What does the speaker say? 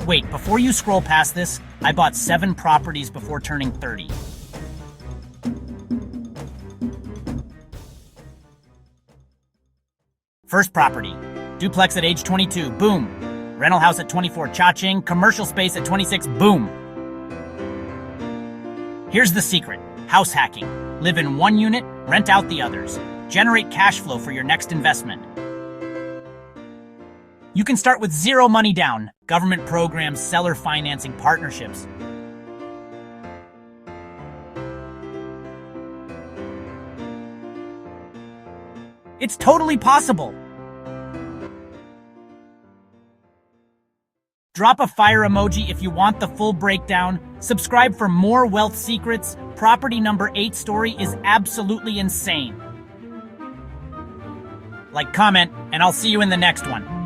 Wait, before you scroll past this, I bought 7 properties before turning 30. First property, duplex at age 22, boom. Rental house at 24, cha-ching. Commercial space at 26, boom. Here's the secret, house hacking. Live in one unit, rent out the others. Generate cash flow for your next investment. You can start with 0 money down, government programs, seller financing, partnerships. It's totally possible. Drop a fire emoji if you want the full breakdown. Subscribe for more wealth secrets. Property number 8 story is absolutely insane. Like, comment, and I'll see you in the next one.